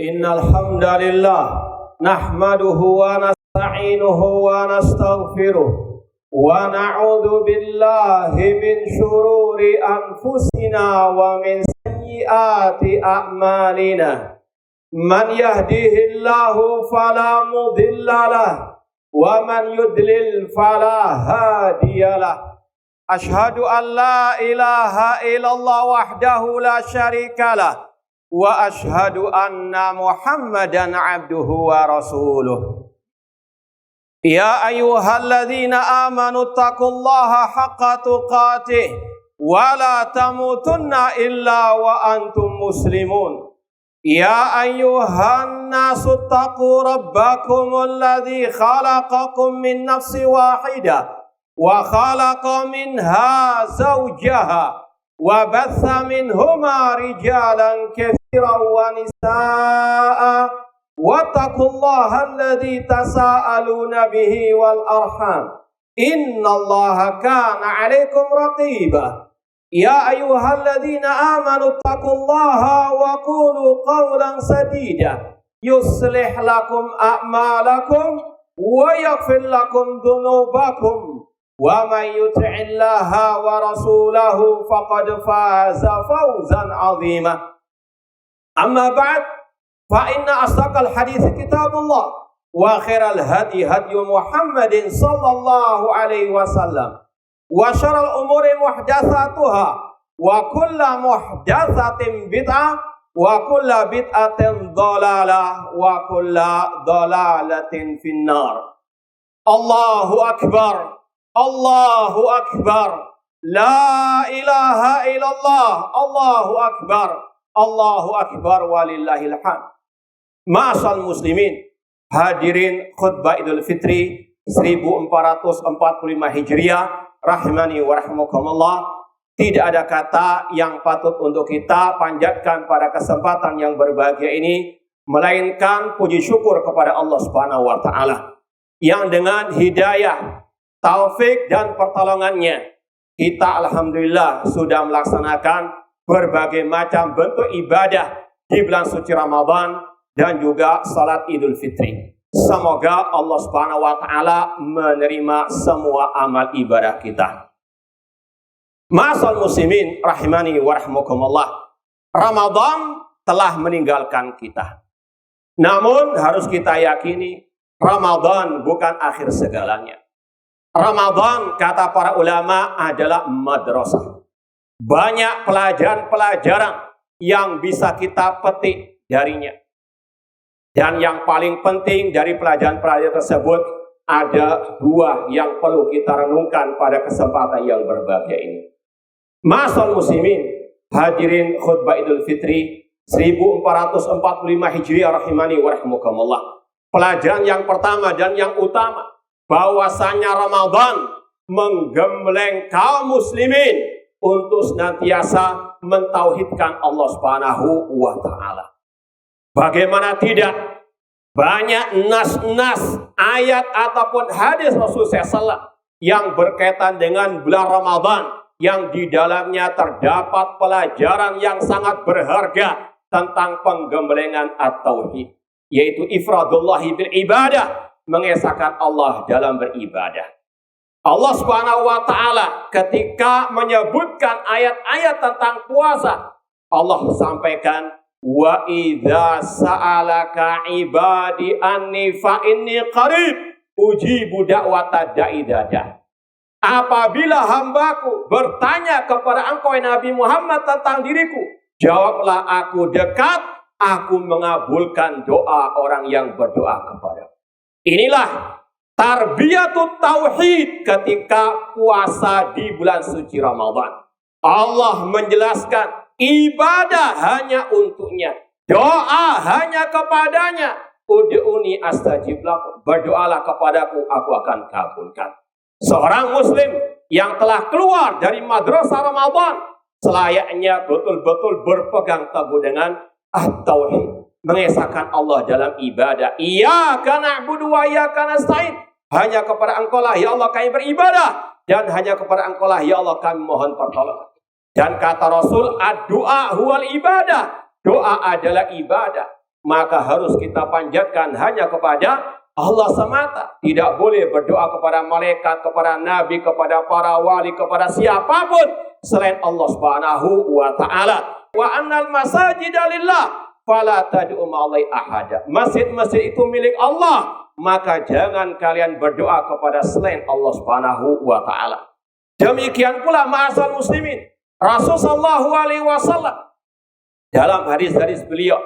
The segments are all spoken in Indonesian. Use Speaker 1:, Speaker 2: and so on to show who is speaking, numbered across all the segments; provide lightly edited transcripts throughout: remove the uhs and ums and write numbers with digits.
Speaker 1: Innal hamdalillah nahmaduhu wa nasta'inuhu wa nastaghfiruh wa na'udzu billahi min shururi anfusina wa min sayyiati a'malina. Man yahdihillahu fala mudilla lahu wa man yudlil fala hadiyalah. Ashhadu an la ilaha illallah wahdahu la syarikalah wa ashhadu anna Muhammadan abduhu wa rasuluh. Ya ayyuhalladzina amanu taqullaha haqqa tuqatih wa la tamutunna illa wa antum muslimun. Ya ayyuhan nasu taqu rabbakumul ladzi khalaqakum min nafsin wahidah wa khalaqa minha zawjaha wa batha minhuma rijalan katsiran wa nisaa wattaqullaha alladzi tasaaluna bihi wal arham innallaha kana 'alaikum raqiba. Ya ayyuhalladzina amanu taqullaha wa qulu qawlan sadida yuslih lakum a'malakum wa yaghfir lakum dhunubakum wa may yuti'illaha wa rasulahu faqad faza fawzan 'azima. Amma ba'd, fa inna asdaqal hadits kitabullah wa khairal hadi hadi Muhammadin sallallahu alaihi wasallam wa syarrul umuri muhdatsatuha wa kullu muhdatsatin bid'ah wa kullu bid'atin dhalalah wa kullu dhalalatin finnar. Allahu akbar, Allahu akbar, la ilaha illallah, Allahu akbar, Allahu akbar walillahil hamd. Ma'asal muslimin, hadirin khutbah Idul Fitri 1445 Hijriah, rahimani wa rahimakumullah. Tidak ada kata yang patut untuk kita panjatkan pada kesempatan yang berbahagia ini melainkan puji syukur kepada Allah Subhanahu wa taala yang dengan hidayah, taufik dan pertolongannya kita alhamdulillah sudah melaksanakan berbagai macam bentuk ibadah di bulan suci Ramadan dan juga salat Idul Fitri. Semoga Allah Subhanahu wa taala menerima semua amal ibadah kita. Ma'asal muslimin rahimani wa rahimakumullah. Ramadan telah meninggalkan kita. Namun harus kita yakini Ramadan bukan akhir segalanya. Ramadan kata para ulama adalah madrasah. Banyak pelajaran-pelajaran yang bisa kita petik darinya. Dan yang paling penting dari pelajaran-pelajaran tersebut ada dua yang perlu kita renungkan pada kesempatan yang berbahagia ini. Ma'asal muslimin, hadirin khutbah Idul Fitri 1445 Hijriah rahimani wa rahimakumullah. Pelajaran yang pertama dan yang utama, bahwasanya Ramadan menggembleng kaum muslimin untuk senantiasa mentauhidkan Allah Subhanahu wa taala. Bagaimana tidak, banyak nas-nas ayat ataupun hadis Rasulullah SAW yang berkaitan dengan bulan Ramadan yang di dalamnya terdapat pelajaran yang sangat berharga tentang penggemblengan at-tauhid, yaitu ifradullahi bil ibadah, mengesahkan Allah dalam beribadah. Allah Subhanahu wa taala ketika menyebutkan ayat-ayat tentang puasa, Allah sampaikan wa idza sa'alaka ibadi anni fa inni qarib ujibu da'wata da'i dadah. Apabila hambaku bertanya kepada engkau Nabi Muhammad tentang diriku, jawablah aku dekat, aku mengabulkan doa orang yang berdoa kepada. Inilah tarbiyatut tauhid ketika puasa di bulan suci Ramadan. Allah menjelaskan ibadah hanya untuknya, doa hanya kepadanya. Ud'uni astajib lakum, berdoalah kepadaku, aku akan kabulkan. Seorang muslim yang telah keluar dari madrasah Ramadan selayaknya betul-betul berpegang teguh dengan at-tauhid, mengesahkan Allah dalam ibadah. Iyyaka na'budu wa iyyaka nasta'in. Hanya kepada Engkau lah ya Allah kami beribadah, dan hanya kepada Engkau lah ya Allah kami mohon pertolongan. Dan kata Rasul, ad-du'a huwal ibadah. Doa adalah ibadah. maka harus kita panjatkan hanya kepada Allah semata. Tidak boleh berdoa kepada malaikat, kepada nabi, kepada para wali, kepada siapapun selain Allah Subhanahu wa taala. Wa annal masajida lillah fala tad'u ma'allahi ahada. Masjid-masjid itu milik Allah, maka jangan kalian berdoa kepada selain Allah Subhanahu wa taala. Demikian pula ma'asal muslimin, Rasul sallallahu alaihi wasallam dalam hadis-hadis beliau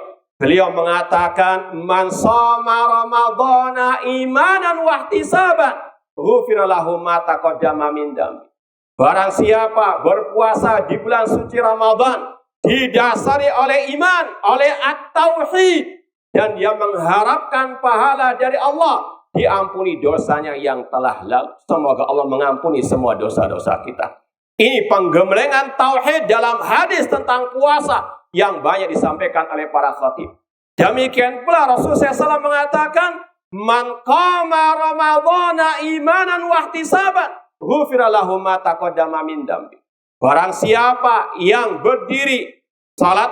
Speaker 1: mengatakan, man shoma ramadhana imanan wa ihtisaban ghufira lahu ma taqaddama min dambi. Barang siapa berpuasa di bulan suci Ramadan didasari oleh iman, oleh at-tauhid, dan dia mengharapkan pahala dari Allah, diampuni dosanya yang telah lalu. Semoga Allah mengampuni semua dosa-dosa kita. Ini penggemblengan tauhid dalam hadis tentang puasa yang banyak disampaikan oleh para khatib. Demikian pula Rasulullah SAW mengatakan, man qama ramadhana imanan wa ihtisaban ghufira lahu ma taqaddama min dambi. Barang siapa yang berdiri salat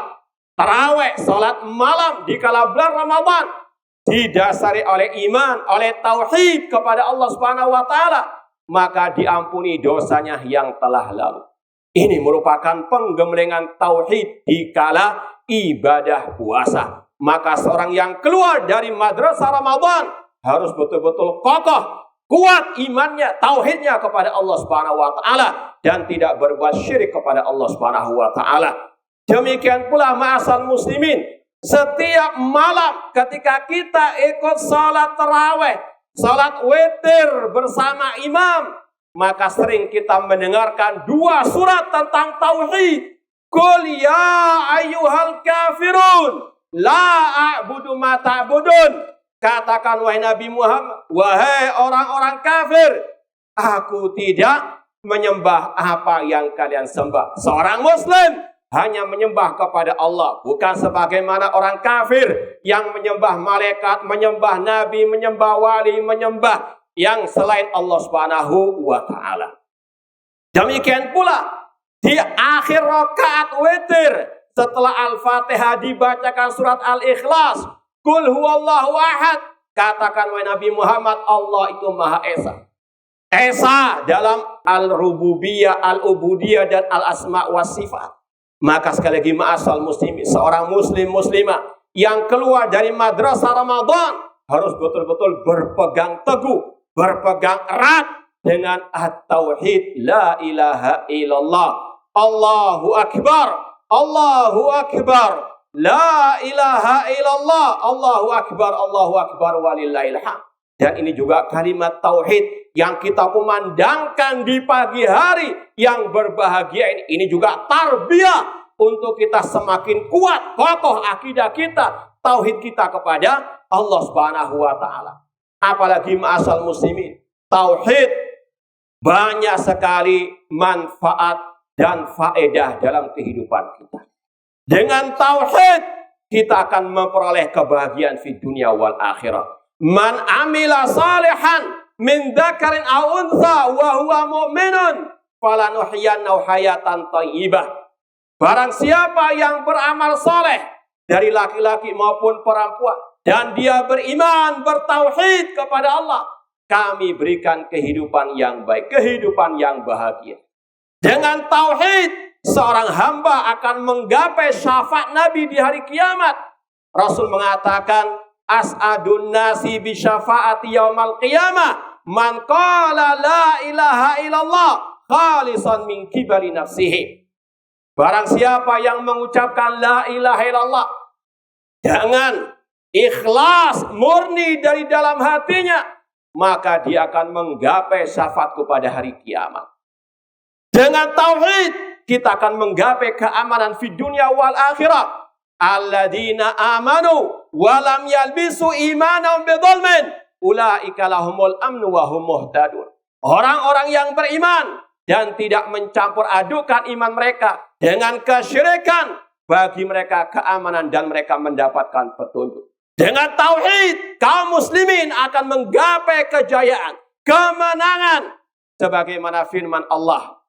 Speaker 1: tarawih, salat malam di kala bulan Ramadan didasari oleh iman, oleh tauhid kepada Allah Subhanahu wa taala, maka diampuni dosanya yang telah lalu. Ini merupakan penggemblengan tauhid di kala ibadah puasa. Maka seorang yang keluar dari madrasah Ramadan harus betul-betul kokoh, kuat imannya, tauhidnya kepada Allah Subhanahu wa taala dan tidak berbuat syirik kepada Allah Subhanahu wa taala. Demikian pula ma'asal muslimin, setiap malam ketika kita ikut salat tarawih, salat witir bersama imam, maka sering kita mendengarkan dua surat tentang tauhid. Qul ya ayyuhal kafirun la a'budu ma ta'budun. Katakan wahai Nabi Muhammad, wahai orang-orang kafir, aku tidak menyembah apa yang kalian sembah. Seorang muslim hanya menyembah kepada Allah, bukan sebagaimana orang kafir yang menyembah malaikat, menyembah nabi, menyembah wali, menyembah yang selain Allah Subhanahu wa taala. Demikian pula di akhir rakaat witir setelah Al-Fatihah dibacakan surat Al-Ikhlas, Qul huwallahu ahad, katakan wahai Nabi Muhammad, Allah itu Maha Esa. Esa dalam al-rububiyah, al-ubudiyah dan al-asma wa sifat. Maka sekali lagi ma'asal muslimin, seorang muslim muslimah yang keluar dari madrasah Ramadan harus betul-betul berpegang teguh, berpegang erat dengan at-tauhid, la ilaha illallah, Allahu akbar, Allahu akbar, la ilaha illallah, Allahu akbar walillahil hamd. Dan ini juga kalimat tauhid yang kita kumandangkan di pagi hari yang berbahagia ini. Ini juga tarbiyah untuk kita semakin kuat, kokoh akidah kita, tauhid kita kepada Allah Subhanahu wa taala. Apalagi ma'asal muslimin, tauhid banyak sekali manfaat dan faedah dalam kehidupan kita. Dengan tauhid kita akan memperoleh kebahagiaan di dunia wal akhirah. Man amila salihan min dzakarin aw untha wa huwa mu'minun falanuhyiyannahu hayatan thayyibah. Barang siapa yang beramal saleh dari laki-laki maupun perempuan dan dia beriman, bertauhid kepada Allah, kami berikan kehidupan yang baik, kehidupan yang bahagia. Dengan tauhid seorang hamba akan menggapai syafaat Nabi di hari kiamat. Rasul mengatakan, as'adun nasi bi syafaati yaumal qiyamah man qala la ilaha illallah khalisan min kibari nafsihi. Barang siapa yang mengucapkan la ilaha illallah dengan ikhlas murni dari dalam hatinya, maka dia akan menggapai syafaatku pada hari kiamat. Dengan tauhid kita akan menggapai keamanan di dunia wal akhirah. Alladzina amanu wa lam yalbisu imanahum bidzulmin ulaika lahumul amnu wa hum muhtadun. Orang-orang yang beriman dan tidak mencampur adukan iman mereka dengan kesyirikan, bagi mereka keamanan dan mereka mendapatkan petunjuk. Dengan tauhid kaum muslimin akan menggapai kejayaan, kemenangan sebagaimana firman Allah,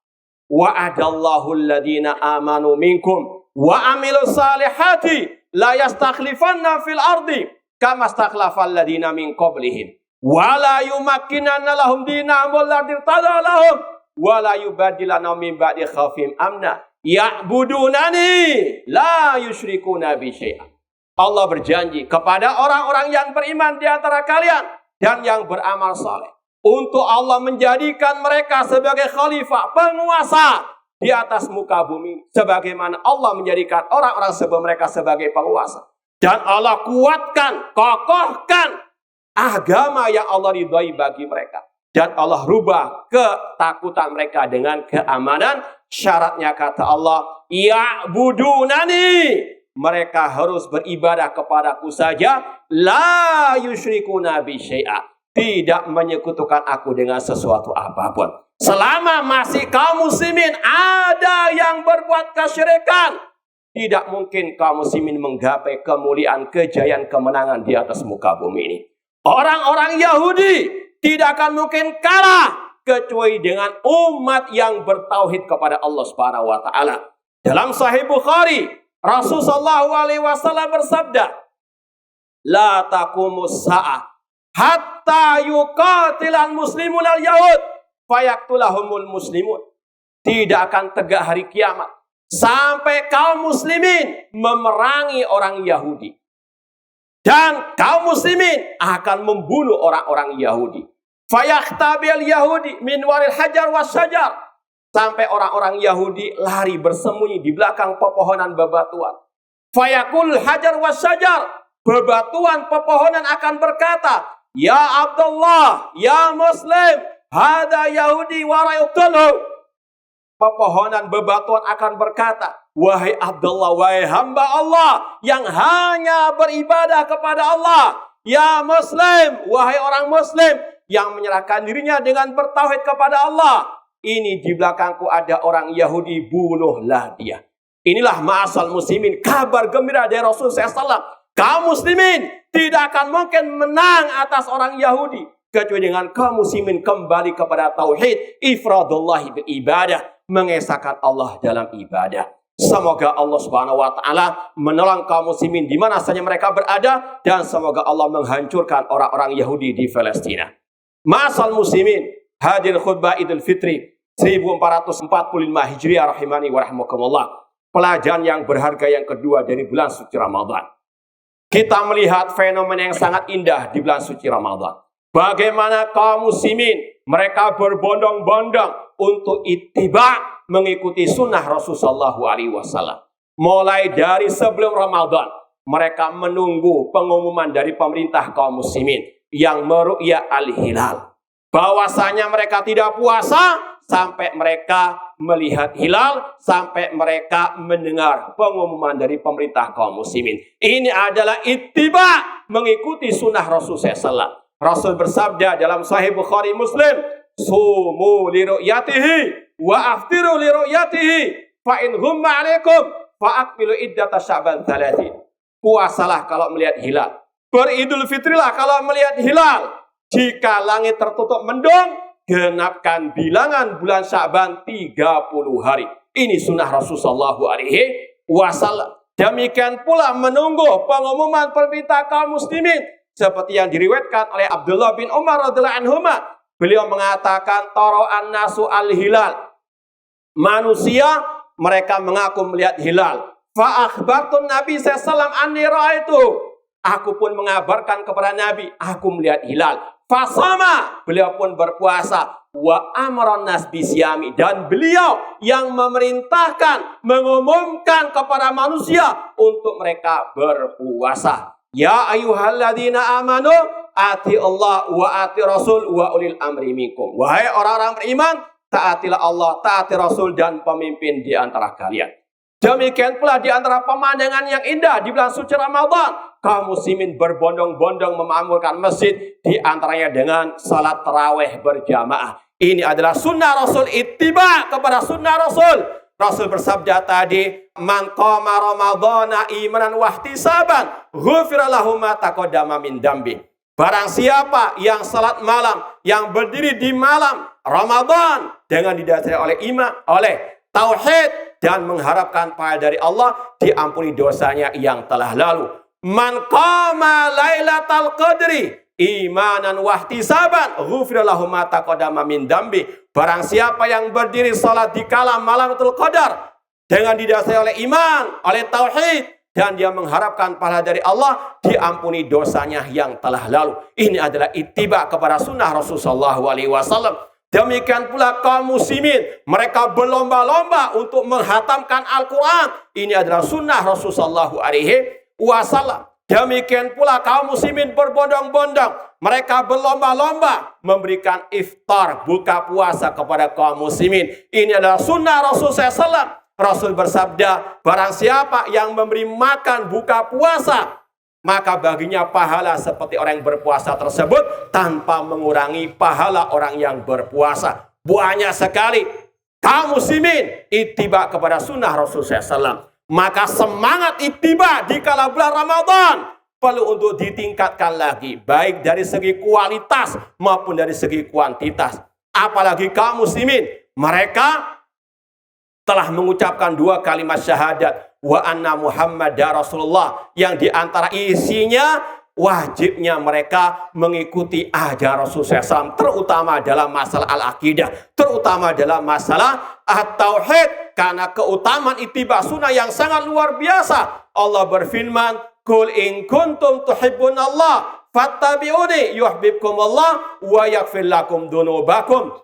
Speaker 1: wa'adallahu alladhina amanu minkum wa amilu salihati la yastakhlifanna fil ardi kama stakhlafal ladina min qablihim wa la yumakkinanna lahum dinahum alladzi irtada lahum wa la yubaddilanna min ba'di khawfihim amna ya'budunani la yusyrikuna bi syai'an. Allah berjanji kepada orang-orang yang beriman di antara kalian dan yang beramal saleh untuk Allah menjadikan mereka sebagai khalifah, penguasa di atas muka bumi, sebagaimana Allah menjadikan orang-orang sebelum mereka sebagai penguasa. Dan Allah kuatkan, kokohkan agama yang Allah ridhai bagi mereka. Dan Allah rubah ketakutan mereka dengan keamanan. Syaratnya kata Allah, ya'budunani, mereka harus beribadah kepadaku saja, la yusyrikuna bi syai'a, tidak menyekutukan aku dengan sesuatu apapun. Selama masih kaum muslimin ada yang berbuat kesyirikan, tidak mungkin kaum muslimin menggapai kemuliaan, kejayaan, kemenangan di atas muka bumi ini. Orang-orang Yahudi tidak akan mungkin kalah kecuali dengan umat yang bertauhid kepada Allah Subhanahu wa taala. Dalam Sahih Bukhari, Rasulullah SAW bersabda, la taqumus sa'ah hatta yuqatilal muslimun al-yahud fayaktulahumul muslimun. Tidak akan tegak hari kiamat sampai kaum muslimin memerangi orang Yahudi. Dan kaum muslimin akan membunuh orang-orang Yahudi. Fayaktabil Yahudi min waril hajar was syajar. Sampai orang-orang Yahudi lari bersembunyi di belakang pepohonan bebatuan. Fayakul hajar was syajar. Bebatuan pepohonan akan berkata, ya Abdullah, ya Muslim, hada Yahudi warayuqtulhu. Pepohonan bebatuan akan berkata, wahai Abdullah, wahai hamba Allah yang hanya beribadah kepada Allah. Ya Muslim, wahai orang Muslim yang menyerahkan dirinya dengan bertauhid kepada Allah. Ini di belakangku ada orang Yahudi, bunuhlah dia. Inilah ma'asal muslimin, kabar gembira dari Rasulullah SAW. Kaum muslimin tidak akan mungkin menang atas orang Yahudi kecuali dengan kaum muslimin kembali kepada tauhid, ifradullahi bil ibadah, mengesahkan Allah dalam ibadah. Semoga Allah Subhanahu wa taala menolong kaum muslimin di mana saja mereka berada, dan semoga Allah menghancurkan orang-orang Yahudi di Palestina. Ma'asal muslimin, hadir khutbah Idul Fitri 1445 Hijriah rahimani wa rahmakumullah. Pelajaran yang berharga yang kedua dari bulan suci Ramadan. Kita melihat fenomena yang sangat indah di bulan suci Ramadan. Bagaimana kaum muslimin mereka berbondong-bondong untuk ittiba, mengikuti sunnah Rasulullah SAW. Mulai dari sebelum Ramadan, mereka menunggu pengumuman dari pemerintah kaum muslimin yang meru'ya al-hilal. Bahwasanya mereka tidak puasa sampai mereka melihat hilal, sampai mereka mendengar pengumuman dari pemerintah kaum muslimin. Ini adalah ittiba, mengikuti sunnah Rasul SAW. Rasul bersabda dalam Sahih Bukhari Muslim, sumu li ru'yatihi wa aftiru li ru'yatihi fa in ghumma 'alaikum fa aqbilu iddata sya'ban 30. Puasalah kalau melihat hilal. Beridul fitrilah kalau melihat hilal. Jika langit tertutup mendung, genapkan bilangan bulan Sya'ban 30 hari. Ini sunnah Rasulullah SAW. Demikian pula menunggu pengumuman perintah kaum muslimin seperti yang diriwayatkan oleh Abdullah bin Umar radhiyallahu anhu. Beliau mengatakan tara'an nasu al-hilal. Manusia mereka mengaku melihat hilal. Fa akhbartun Nabi sallallahu alaihi wasallam. Aku pun mengabarkan kepada Nabi, aku melihat hilal. Fasama, beliau pun berpuasa. Wa amran nas bisyami, dan beliau yang memerintahkan, mengumumkan kepada manusia untuk mereka berpuasa. Ya ayyuhalladzina amanu ati Allah wa ati Rasul wa ulil amri minkum. Wahai orang-orang beriman, taatilah Allah, taati Rasul dan pemimpin di antara kalian. Demikian pula di antara pemandangan yang indah di bulan suci Ramadan, kaum muslimin berbondong-bondong memakmurkan masjid, di antaranya dengan salat tarawih berjamaah. Ini adalah sunnah Rasul, ittiba kepada sunnah Rasul. Rasul bersabda tadi, man qama ramadhana imanan wa ihtisaban ghufira lahu ma taqaddama min dambi. Barang siapa yang salat malam, yang berdiri di malam Ramadan dengan didasari oleh iman, oleh tauhid, dan mengharapkan pahala dari Allah, diampuni dosanya yang telah lalu. Man qama lailatal qadri imanan wahtisaban ghufira lahu ma taqaddama min dambi. Barang siapa yang berdiri salat di kala malam Lailatul Qadar dengan didasari oleh iman, oleh tauhid, dan dia mengharapkan pahala dari Allah, diampuni dosanya yang telah lalu. Ini adalah ittiba kepada sunnah Rasulullah SAW. Demikian pula kaum muslimin, mereka berlomba-lomba untuk menghatamkan Al-Quran. Ini adalah sunnah Rasulullah SAW. Demikian pula kaum muslimin berbondong-bondong, mereka berlomba-lomba memberikan iftar, buka puasa kepada kaum muslimin. Ini adalah sunnah Rasulullah SAW. Rasul bersabda, barang siapa yang memberi makan buka puasa, maka baginya pahala seperti orang yang berpuasa tersebut tanpa mengurangi pahala orang yang berpuasa. Banyak sekali kaum muslimin ittiba kepada sunnah Rasulullah SAW. Maka semangat ittiba di kala bulan Ramadan perlu untuk ditingkatkan lagi, baik dari segi kualitas maupun dari segi kuantitas. Apalagi kaum muslimin, mereka telah mengucapkan 2 kalimat syahadat wa anna Muhammadar Rasulullah, yang diantara isinya wajibnya mereka mengikuti ajaran Rasulullah SAW, terutama dalam masalah al-aqidah, terutama dalam masalah at-tauhid, karena keutamaan ittiba sunnah yang sangat luar biasa. Allah berfirman, qul in kuntum tuhibbunallah fattabi'uni yuhibbukumullah wa yaghfir lakum dzunubakum.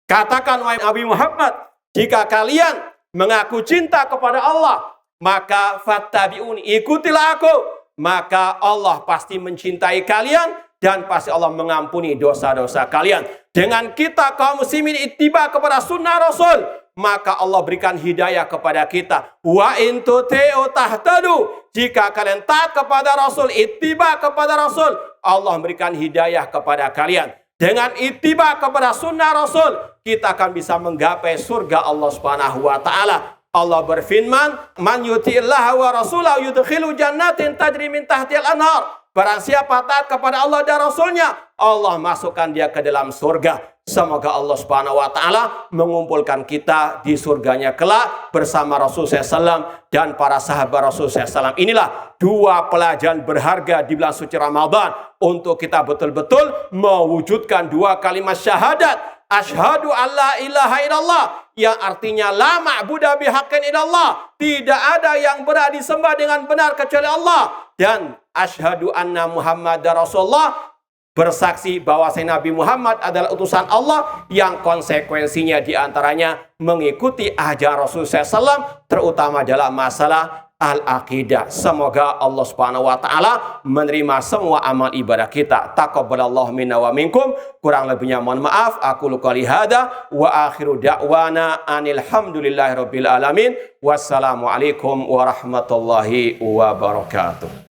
Speaker 1: Katakan wahai Nabi Muhammad, jika kalian mengaku cinta kepada Allah, maka fattabi'uni, ikutilah aku, maka Allah pasti mencintai kalian dan pasti Allah mengampuni dosa-dosa kalian. Dengan kita kaum muslimin ittiba kepada sunnah Rasul, maka Allah berikan hidayah kepada kita. Wa in tuti'u tahtadu, jika kalian taat kepada Rasul, ittiba kepada Rasul, Allah memberikan hidayah kepada kalian. Dengan ittiba kepada sunnah Rasul, kita akan bisa menggapai surga Allah Subhanahu wa taala. Allah berfirman, "Man yuti'illaha wa rasulahu yudkhilu jannatin tajri min tahtihal anhar." Barang siapa taat kepada Allah dan Rasulnya, Allah masukkan dia ke dalam surga. Semoga Allah Subhanahu wa taala mengumpulkan kita di surganya kelak bersama Rasulullah SAW dan para sahabat Rasulullah SAW. Inilah 2 pelajaran berharga di bulan suci Ramadan untuk kita betul-betul mewujudkan 2 kalimat syahadat. Asyhadu alla ilaha illallah, yang artinya la ma'budu bihaqqin illallah, tidak ada yang berhak disembah dengan benar kecuali Allah. Dan asyhadu anna Muhammadar Rasulullah, bersaksi bahwa Nabi Muhammad adalah utusan Allah, yang konsekuensinya diantaranya mengikuti ajaran Rasulullah SAW, terutama dalam masalah al-aqidah. Semoga Allah Subhanahu wa taala menerima semua amal ibadah kita. Taqabbalallahu minna wa minkum. Kurang lebihnya mohon maaf. Aku qouli hada wa akhiru da'wana anil hamdulillahirabbil alamin. Wassalamualaikum warahmatullahi wabarakatuh.